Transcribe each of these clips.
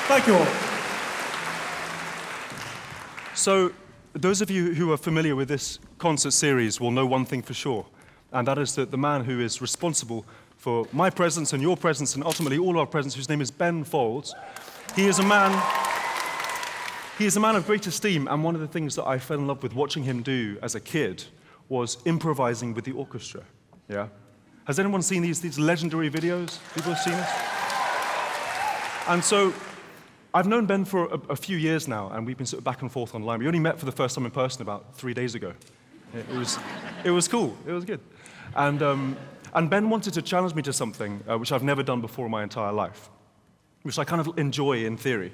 Thank you all. So, those of you who are familiar with this concert series will know one thing for sure, and that is that the man who is responsible for my presence and your presence and ultimately all our presence, whose name is Ben Folds, he is a man of great esteem, and one of the things that I fell in love with watching him do as a kid was improvising with the orchestra. Yeah? Has anyone seen these legendary videos? People have seen this? And so, I've known Ben for a few years now, and we've been sort of back and forth online. We only met for the first time in person about 3 days ago. It was cool. It was good. And Ben wanted to challenge me to something which I've never done before in my entire life, which I kind of enjoy in theory.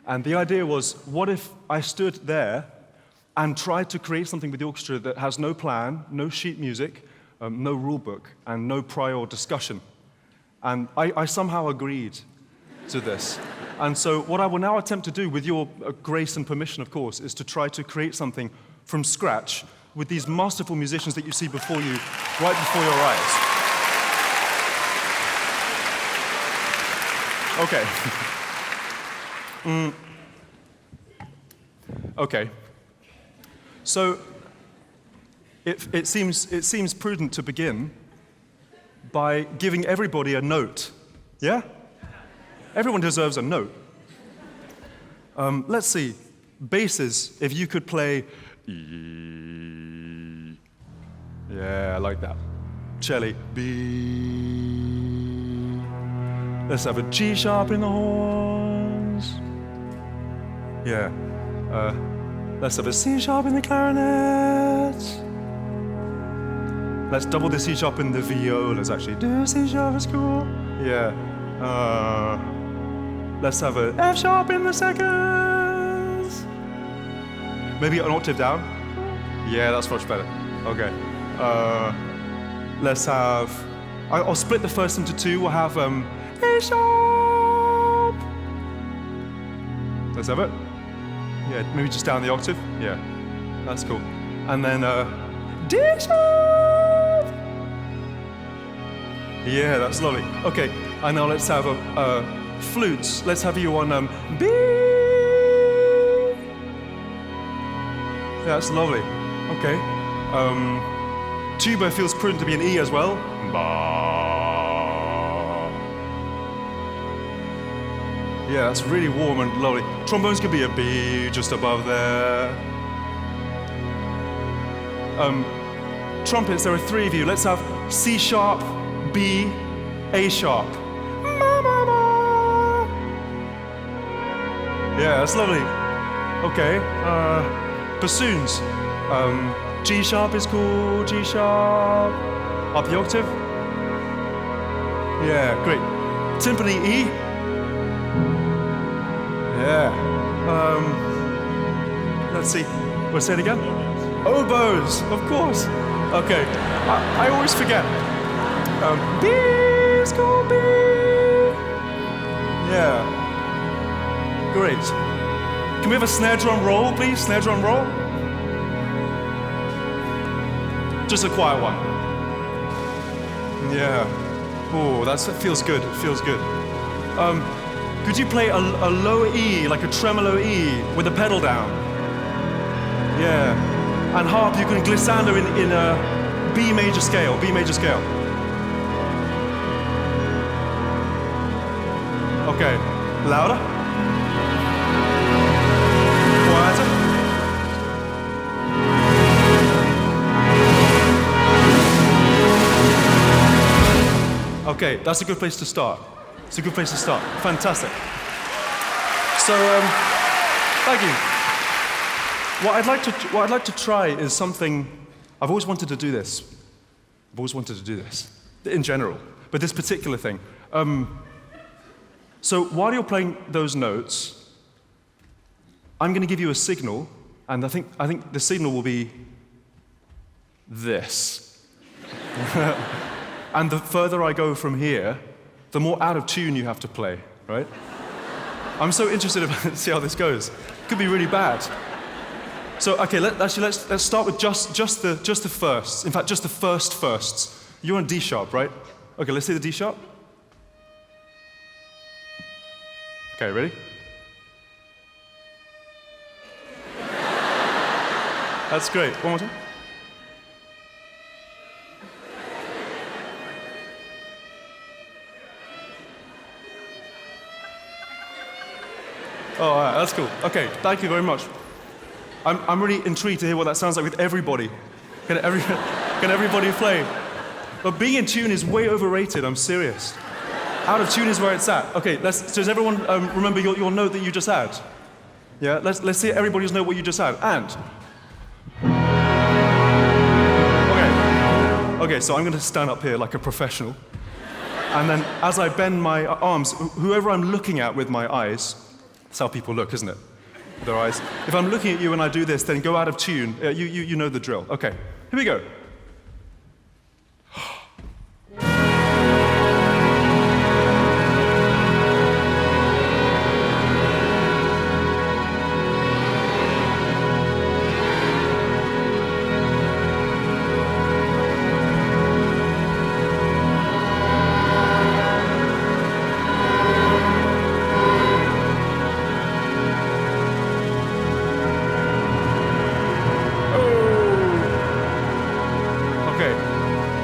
And the idea was, what if I stood there and tried to create something with the orchestra that has no plan, no sheet music, no rule book, and no prior discussion? And I somehow agreed to this. And so what I will now attempt to do, with your grace and permission, of course, is to try to create something from scratch with these masterful musicians that you see before you, right before your eyes. Okay. Okay. So it seems prudent to begin by giving everybody a note. Yeah? Everyone deserves a note. Let's see. Basses, if you could play E. Yeah, I like that. Cello, B. Let's have a G sharp in the horns. Yeah. Let's have a C sharp in the clarinet. Let's double the C sharp in the violas, actually. Do C sharp is cool. Yeah. Let's have a F sharp in the seconds. Maybe an octave down. Yeah, that's much better. Okay. Let's have. I'll split the first into two. We'll have A sharp. Let's have it. Yeah, maybe just down the octave. Yeah, that's cool. And then D sharp. Yeah, that's lovely. Okay, and now let's have a flutes. Let's have you on B. Yeah, that's lovely. Okay. Tuba feels prudent to be an E as well. Ba. Yeah, that's really warm and lovely. Trombones could be a B just above there. Trumpets, there are three of you. Let's have C sharp, B, A sharp. Ma, ma, ma. Yeah, that's lovely. Okay. Bassoons. G sharp is cool, G sharp. Up the octave. Yeah, great. Timpani E. Yeah. Let's see. We'll say it again. Oboes, of course. Okay. I always forget. B is cool, B. Yeah. Great. Can we have a snare drum roll, please? Snare drum roll. Just a quiet one. Yeah. Oh, that feels good. It feels good. Could you play a low E, like a tremolo E, with the pedal down? Yeah. And harp, you can glissando in a B major scale. B major scale. Okay. Louder. Quieter. Okay, that's a good place to start. It's a good place to start. Fantastic. So, thank you. What I'd like to try is something. I've always wanted to do this. I've always wanted to do this, in general, but this particular thing. So while you're playing those notes, I'm going to give you a signal, and I think the signal will be this. And the further I go from here, the more out of tune you have to play, right? I'm so interested to see how this goes. It could be really bad. So, okay, let's start with just the firsts. In fact, just the firsts. You're on D sharp, right? Okay, let's see the D sharp. Okay, ready? That's great. One more time. Oh, all right, that's cool. Okay, thank you very much. I'm really intrigued to hear what that sounds like with everybody. Can everybody play? But being in tune is way overrated, I'm serious. Out of tune is where it's at. Okay, so does everyone remember your note that you just had? Yeah, let's see everybody's note what you just had. And. Okay, so I'm going to stand up here like a professional. And then as I bend my arms, whoever I'm looking at with my eyes, that's how people look, isn't it? With their eyes. If I'm looking at you and I do this, then go out of tune. You know the drill. Okay, here we go.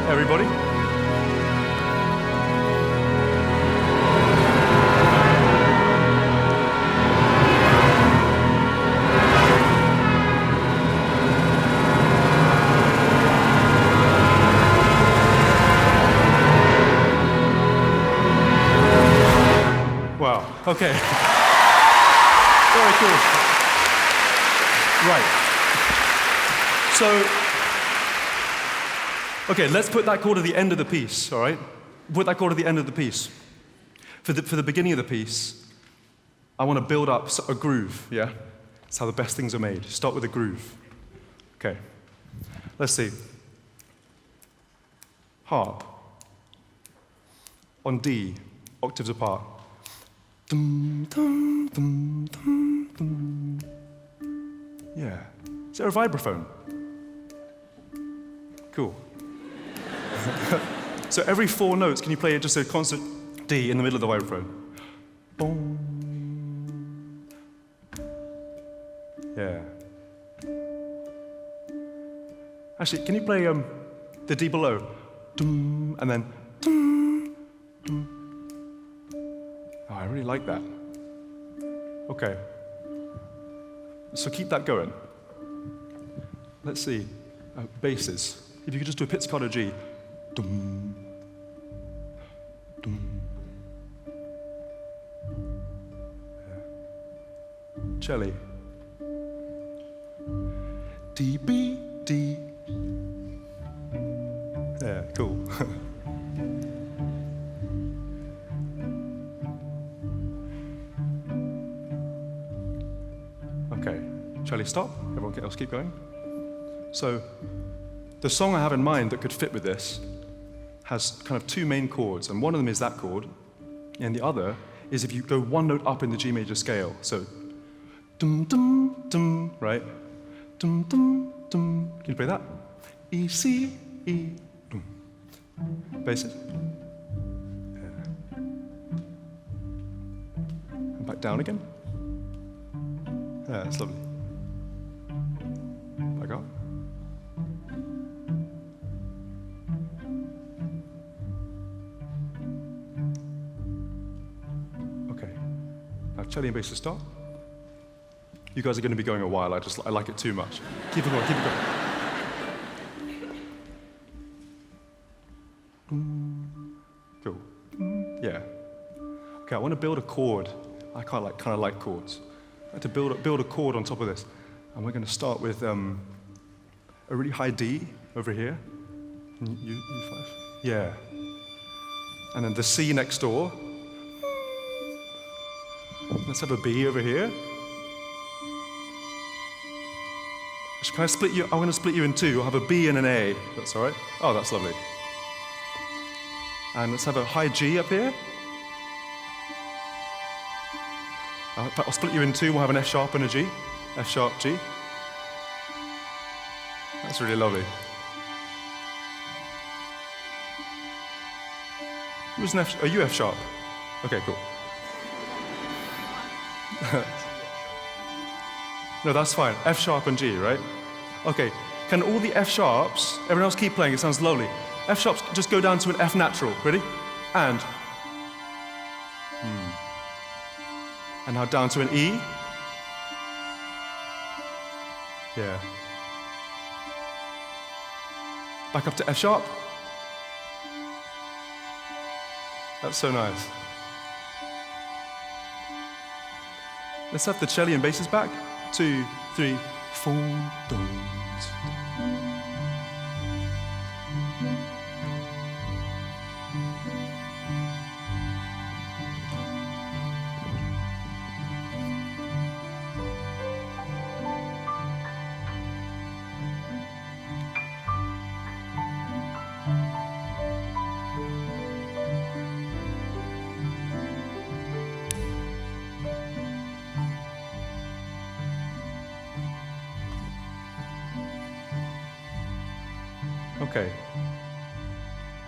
Everybody? Wow, okay. Very cool. Right. So, okay, let's put that chord at the end of the piece, all right? Put that chord at the end of the piece. For the beginning of the piece, I want to build up a groove, yeah? That's how the best things are made. Start with a groove. Okay, let's see. Harp. On D, octaves apart. Dum, dum, dum, dum, dum. Yeah. Is there a vibraphone? Cool. So every 4 notes, can you play it just a constant D in the middle of the vibraphone? Boom. Yeah. Actually, can you play the D below? Dum, and then dum, dum. Oh, I really like that. Okay. So keep that going. Let's see. Basses. If you could just do a pizzicato G. Dum, dum. Yeah. Cello. D, B, D. Yeah, cool. Okay, cello stop. Everyone else keep going. So, the song I have in mind that could fit with this has kind of 2 main chords, and one of them is that chord, and the other is if you go 1 note up in the G major scale. So, dum dum dum, right? Dum dum dum. Can you play that? E C E dum. Basses. Yeah. And back down again. Yeah, that's lovely. Back up. Cello and bass to start. You guys are going to be going a while. I like it too much. Keep it going. Keep it going. Cool. Yeah. Okay. I want to build a chord. I kind of like chords. I like to build a chord on top of this, and we're going to start with a really high D over here. U5. Yeah. And then the C next door. Let's have a B over here. Can I split you? I'm going to split you in 2. I'll have a B and an A. That's all right? Oh, that's lovely. And let's have a high G up here. In fact, I'll split you in 2. We'll have an F sharp and a G. F sharp, G. That's really lovely. Who's an F? Are you F sharp? Okay, cool. No, that's fine. F sharp and G, right? Okay, can all the F sharps, everyone else keep playing, it sounds lovely. F sharps just go down to an F natural, ready? And now down to an E. Yeah. Back up to F sharp. That's so nice. Let's have the cello and basses back. 2, 3, 4. Okay.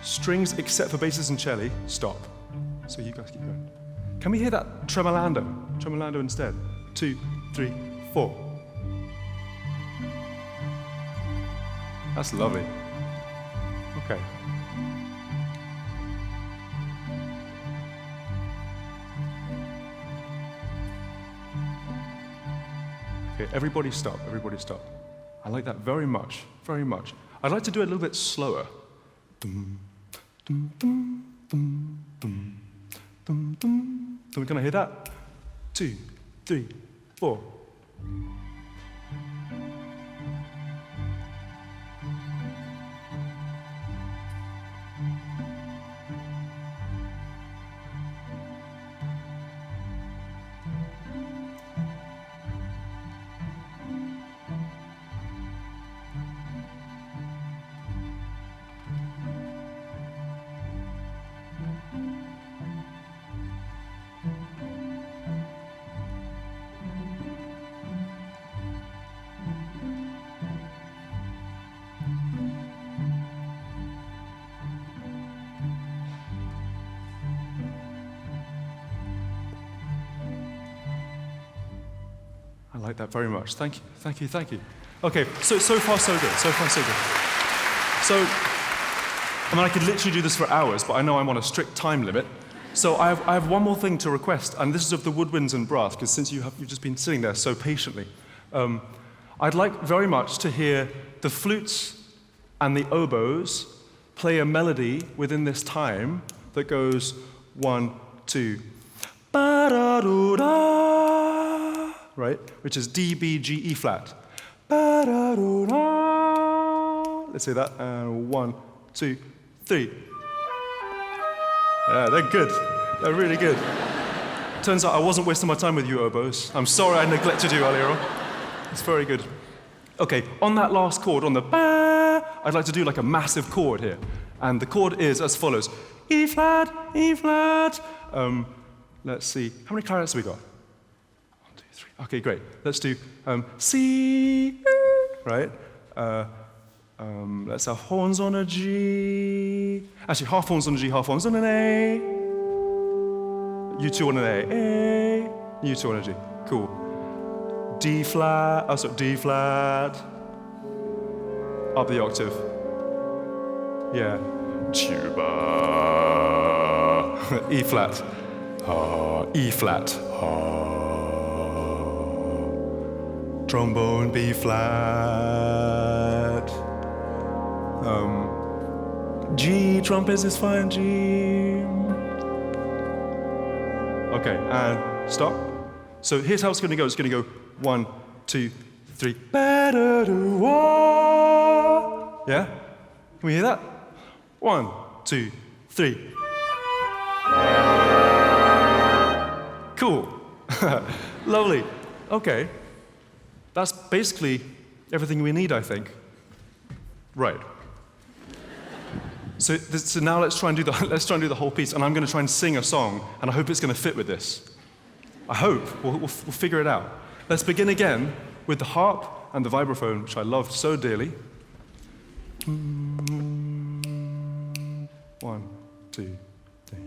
Strings except for basses and cello, stop. So you guys keep going. Can we hear that tremolando? Tremolando instead. 2, 3, 4. That's lovely. Okay. Okay, everybody stop, everybody stop. I like that very much, very much. I'd like to do it a little bit slower. Dum, dum, dum, dum, dum, dum, dum. So we're gonna hear that? 2, 3, 4. I like that very much. Thank you, thank you, thank you. Okay, so far so good, so far so good. So, I mean, I could literally do this for hours, but I know I'm on a strict time limit. So I have one more thing to request, and this is of the woodwinds and brass, because since you've just been sitting there so patiently. I'd like very much to hear the flutes and the oboes play a melody within this time that goes 1, 2, ba-da-do-da. Right? Which is D, B, G, E flat. Let's say that. And 1, 2, 3. Yeah, they're good. They're really good. Turns out I wasn't wasting my time with you oboes. I'm sorry I neglected you earlier on. It's very good. Okay, on that last chord, on the ba, I'd like to do like a massive chord here. And the chord is as follows. E flat, E flat. Let's see. How many clarinets have we got? Okay, great. Let's do C, right? Let's have horns on a G. Actually, half horns on a G, half horns on an A. You two on an A. You two on a G. Cool. D flat, sorry, D flat. Up the octave. Yeah. Tuba. E flat. E flat. Trombone B flat. G, trumpet is fine, G. Okay, and stop. So here's how it's gonna go. It's gonna go 1, 2, 3. Yeah? Can we hear that? 1, 2, 3. Cool. Lovely. Okay. That's basically everything we need, I think. Right. So now let's try and do the whole piece, and I'm going to try and sing a song, and I hope it's going to fit with this. I hope. We'll figure it out. Let's begin again with the harp and the vibraphone, which I loved so dearly. 1, 2, 3.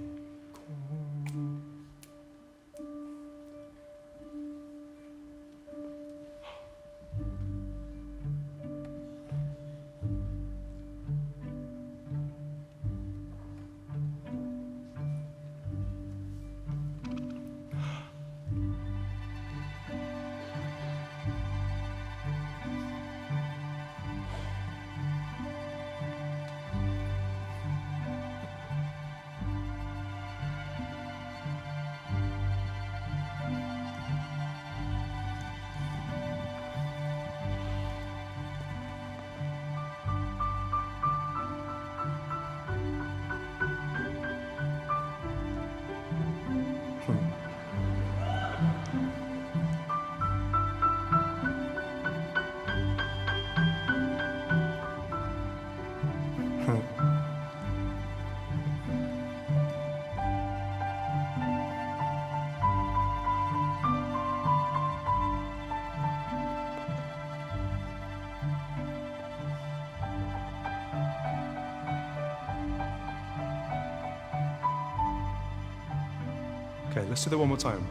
Okay, let's do that one more time.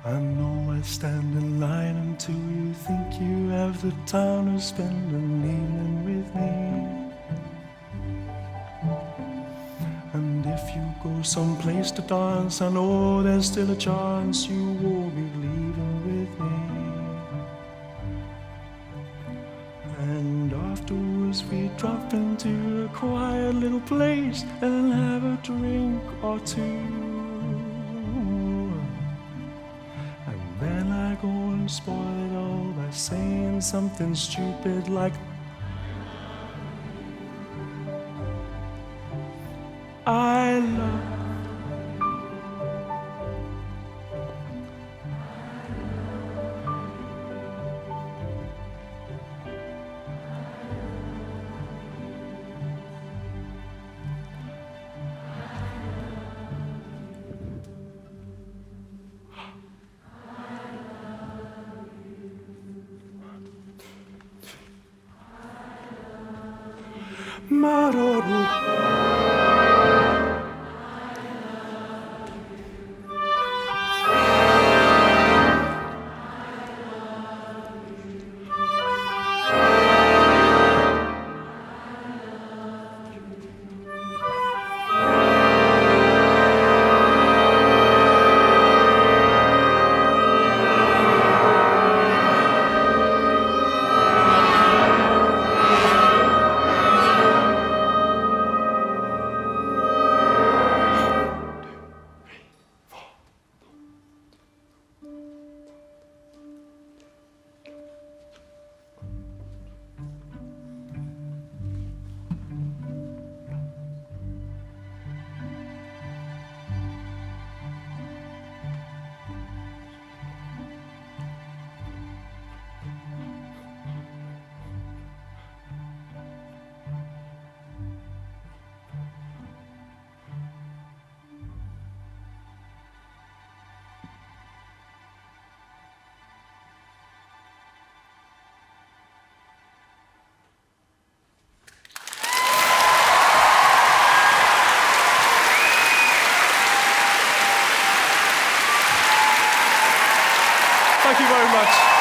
I know I stand in line until you think you have the time to spend an evening with me. And if you go someplace to dance, I know there's still a chance you won't be leaving with me. And afterwards we drop into a quiet little place and have a drink or two. And then I go and spoil it all by saying something stupid like I love. Maroru. Thank you very much.